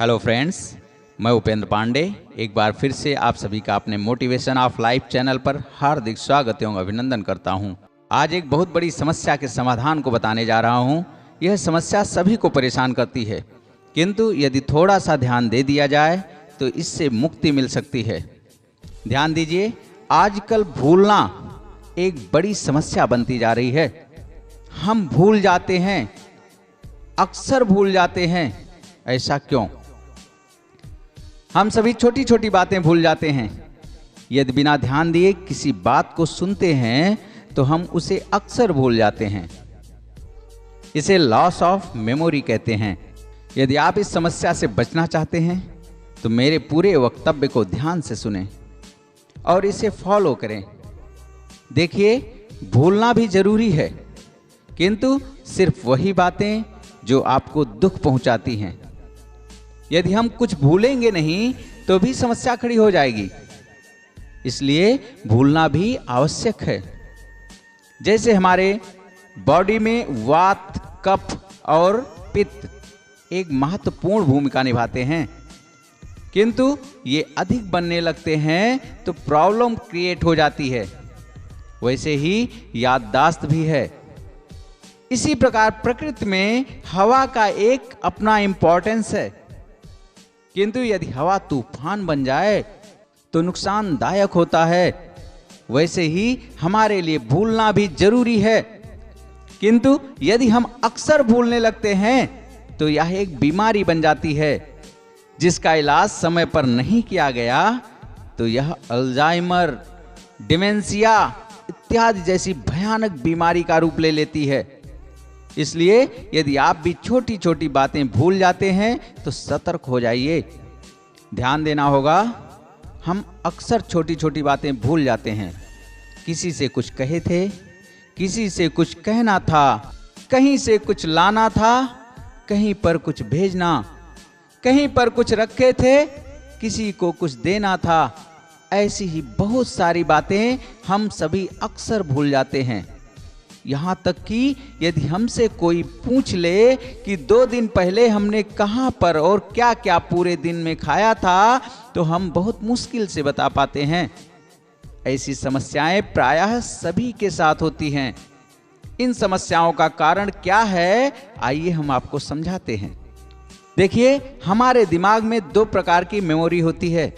Hello friends, मैं उपेंद्र पांडे एक बार फिर से आप सभी का अपने मोटिवेशन ऑफ लाइफ चैनल पर हार्दिक स्वागत एवं अभिनंदन करता हूं। आज एक बहुत बड़ी समस्या के समाधान को बताने जा रहा हूं। यह समस्या सभी को परेशान करती है, किंतु यदि थोड़ा सा ध्यान दे दिया जाए तो इससे मुक्ति मिल सकती है। ध्यान दीजिए, आजकल भूलना एक बड़ी समस्या बनती जा रही है। हम भूल जाते हैं, अक्सर भूल जाते हैं। ऐसा क्यों? हम सभी छोटी छोटी बातें भूल जाते हैं। यदि बिना ध्यान दिए किसी बात को सुनते हैं तो हम उसे अक्सर भूल जाते हैं। इसे लॉस ऑफ मेमोरी कहते हैं। यदि आप इस समस्या से बचना चाहते हैं तो मेरे पूरे वक्तव्य को ध्यान से सुनें और इसे फॉलो करें। देखिए, भूलना भी जरूरी है, किंतु सिर्फ वही बातें जो आपको दुख पहुंचाती हैं। यदि हम कुछ भूलेंगे नहीं तो भी समस्या खड़ी हो जाएगी। इसलिए भूलना भी आवश्यक है। जैसे हमारे बॉडी में वात, कफ और पित्त एक महत्वपूर्ण भूमिका निभाते हैं, किंतु ये अधिक बनने लगते हैं तो प्रॉब्लम क्रिएट हो जाती है। वैसे ही याददाश्त भी है। इसी प्रकार प्रकृति में हवा का एक अपना इंपॉर्टेंस है, किंतु यदि हवा तूफान बन जाए तो नुकसानदायक होता है। वैसे ही हमारे लिए भूलना भी जरूरी है, किंतु यदि हम अक्सर भूलने लगते हैं तो यह एक बीमारी बन जाती है, जिसका इलाज समय पर नहीं किया गया तो यह अल्जाइमर, डिमेंशिया इत्यादि जैसी भयानक बीमारी का रूप ले लेती है। इसलिए यदि आप भी छोटी छोटी बातें भूल जाते हैं तो सतर्क हो जाइए। ध्यान देना होगा। हम अक्सर छोटी छोटी बातें भूल जाते हैं। किसी से कुछ कहे थे, किसी से कुछ कहना था, कहीं से कुछ लाना था, कहीं पर कुछ भेजना, कहीं पर कुछ रखे थे, किसी को कुछ देना था। ऐसी ही बहुत सारी बातें हम सभी अक्सर भूल जाते हैं। यहाँ तक कि यदि हमसे कोई पूछ ले कि 2 दिन पहले हमने कहाँ पर और क्या क्या पूरे दिन में खाया था, तो हम बहुत मुश्किल से बता पाते हैं। ऐसी समस्याएं प्रायः सभी के साथ होती हैं। इन समस्याओं का कारण क्या है, आइए हम आपको समझाते हैं। देखिए, हमारे दिमाग में 2 प्रकार की मेमोरी होती है,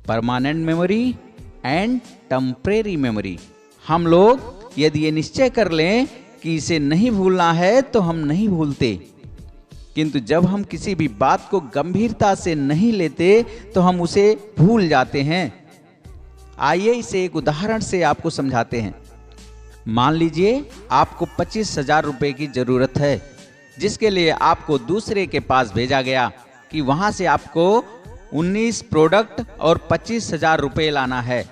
permanent memory and temporary memory. हम लोग यदि ये निश्चय कर लें कि इसे नहीं भूलना है तो हम नहीं भूलते, किंतु जब हम किसी भी बात को गंभीरता से नहीं लेते तो हम उसे भूल जाते हैं। आइए इसे एक उदाहरण से आपको समझाते हैं। मान लीजिए आपको 25,000 रुपए की जरूरत है, जिसके लिए आपको दूसरे के पास भेजा गया कि वहां से आपको 19 प्रोडक्ट और 25,000 रुपए लाना है।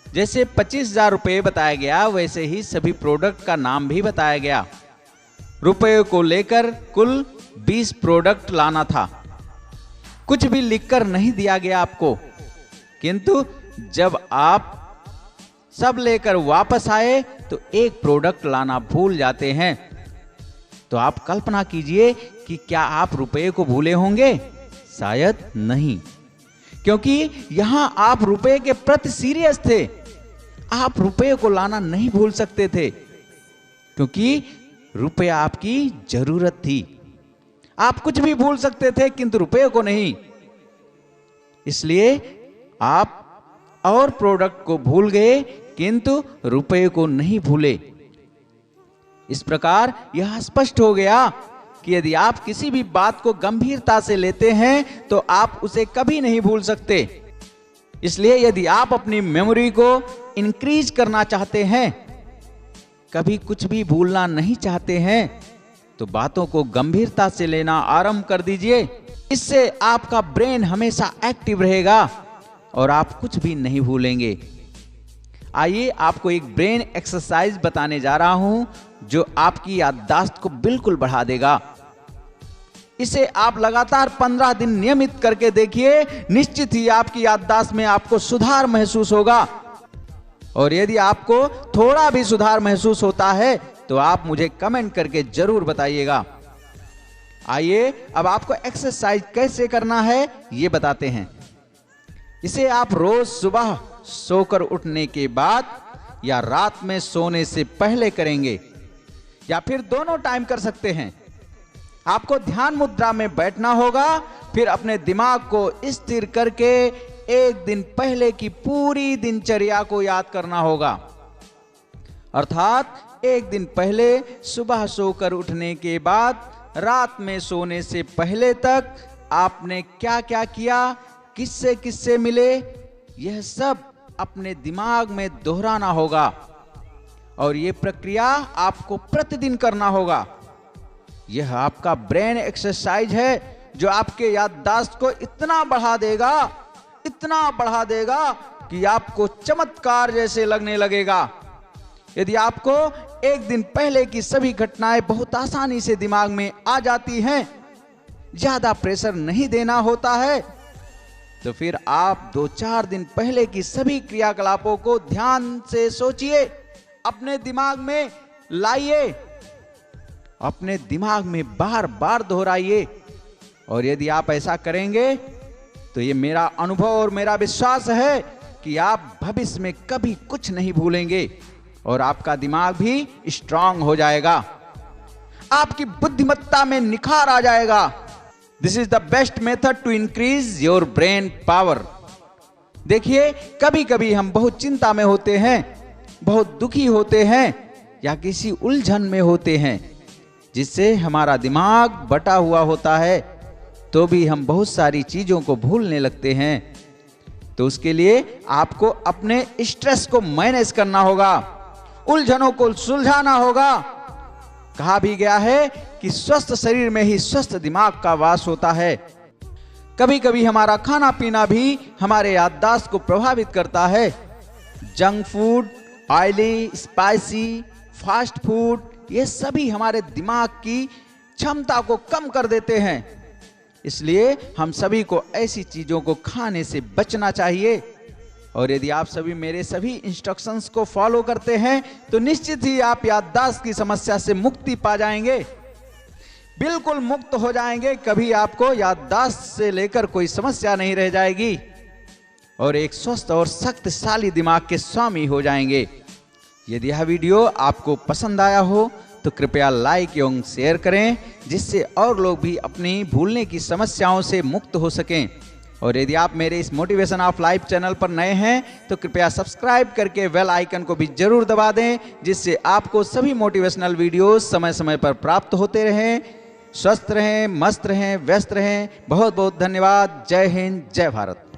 जैसे 25,000 रुपये बताया गया, वैसे ही सभी प्रोडक्ट का नाम भी बताया गया। रुपये को लेकर कुल 20 प्रोडक्ट लाना था। कुछ भी लिखकर नहीं दिया गया आपको, किंतु जब आप सब लेकर वापस आए तो एक प्रोडक्ट लाना भूल जाते हैं। तो आप कल्पना कीजिए कि क्या आप रुपये को भूले होंगे? शायद नहीं, क्योंकि यहां आप रुपये के प्रति सीरियस थे। आप रुपये को लाना नहीं भूल सकते थे, क्योंकि रुपया आपकी जरूरत थी। आप कुछ भी भूल सकते थे, किंतु रुपये को नहीं। इसलिए आप और प्रोडक्ट को भूल गए, किंतु रुपये को नहीं भूले। इस प्रकार यह स्पष्ट हो गया कि यदि आप किसी भी बात को गंभीरता से लेते हैं तो आप उसे कभी नहीं भूल सकते। इसलिए यदि आप अपनी मेमोरी को इंक्रीज करना चाहते हैं, कभी कुछ भी भूलना नहीं चाहते हैं, तो बातों को गंभीरता से लेना आरंभ कर दीजिए। इससे आपका ब्रेन हमेशा एक्टिव रहेगा और आप कुछ भी नहीं भूलेंगे। आइए आपको एक ब्रेन एक्सरसाइज बताने जा रहा हूं, जो आपकी याददाश्त को बिल्कुल बढ़ा देगा। इसे आप लगातार 15 दिन नियमित करके देखिए। निश्चित ही आपकी याददाश्त में आपको सुधार महसूस होगा। और यदि आपको थोड़ा भी सुधार महसूस होता है तो आप मुझे कमेंट करके जरूर बताइएगा। आइए अब आपको एक्सरसाइज कैसे करना है ये बताते हैं। इसे आप रोज सुबह सोकर उठने के बाद या रात में सोने से पहले करेंगे, या फिर दोनों टाइम कर सकते हैं। आपको ध्यान मुद्रा में बैठना होगा, फिर अपने दिमाग को स्थिर करके एक दिन पहले की पूरी दिनचर्या को याद करना होगा। अर्थात एक दिन पहले सुबह सोकर उठने के बाद रात में सोने से पहले तक आपने क्या क्या किया, किससे किससे मिले, यह सब अपने दिमाग में दोहराना होगा। और यह प्रक्रिया आपको प्रतिदिन करना होगा। यह आपका ब्रेन एक्सरसाइज है जो आपके याददाश्त को इतना बढ़ा देगा कि आपको चमत्कार जैसे लगने लगेगा। यदि आपको एक दिन पहले की सभी घटनाएं बहुत आसानी से दिमाग में आ जाती हैं, ज्यादा प्रेशर नहीं देना होता है, तो फिर आप 2-4 दिन पहले की सभी क्रियाकलापों को ध्यान से सोचिए, अपने दिमाग में लाइए, अपने दिमाग में बार बार दोहराइए। और यदि आप ऐसा करेंगे तो ये मेरा अनुभव और मेरा विश्वास है कि आप भविष्य में कभी कुछ नहीं भूलेंगे और आपका दिमाग भी स्ट्रांग हो जाएगा, आपकी बुद्धिमत्ता में निखार आ जाएगा। This is the best method to increase your brain power. देखिए, कभी कभी हम बहुत चिंता में होते हैं, बहुत दुखी होते हैं या किसी उलझन में होते हैं जिससे हमारा दिमाग बटा हुआ होता है, तो भी हम बहुत सारी चीजों को भूलने लगते हैं। तो उसके लिए आपको अपने स्ट्रेस को मैनेज करना होगा, उलझनों को सुलझाना होगा। कहा भी गया है कि स्वस्थ शरीर में ही स्वस्थ दिमाग का वास होता है। कभी कभी हमारा खाना पीना भी हमारे याददाश्त को प्रभावित करता है। Junk food, oily, spicy, fast food, ये सभी हमारे दिमाग की क्षमता को कम कर देते हैं। इसलिए हम सभी को ऐसी चीजों को खाने से बचना चाहिए। और यदि आप सभी मेरे सभी इंस्ट्रक्शंस को फॉलो करते हैं तो निश्चित ही आप याददाश्त की समस्या से मुक्ति पा जाएंगे, बिल्कुल मुक्त हो जाएंगे। कभी आपको याददाश्त से लेकर कोई समस्या नहीं रह जाएगी और एक स्वस्थ और शक्तिशाली दिमाग के स्वामी हो जाएंगे। यदि यह वीडियो आपको पसंद आया हो तो कृपया लाइक एवं शेयर करें, जिससे और लोग भी अपनी भूलने की समस्याओं से मुक्त हो सकें। और यदि आप मेरे इस मोटिवेशन ऑफ लाइफ चैनल पर नए हैं तो कृपया सब्सक्राइब करके बेल आइकन को भी जरूर दबा दें, जिससे आपको सभी मोटिवेशनल वीडियोस समय समय पर प्राप्त होते रहें। स्वस्थ रहें, मस्त रहें, व्यस्त रहें। बहुत बहुत धन्यवाद। जय हिंद, जय भारत।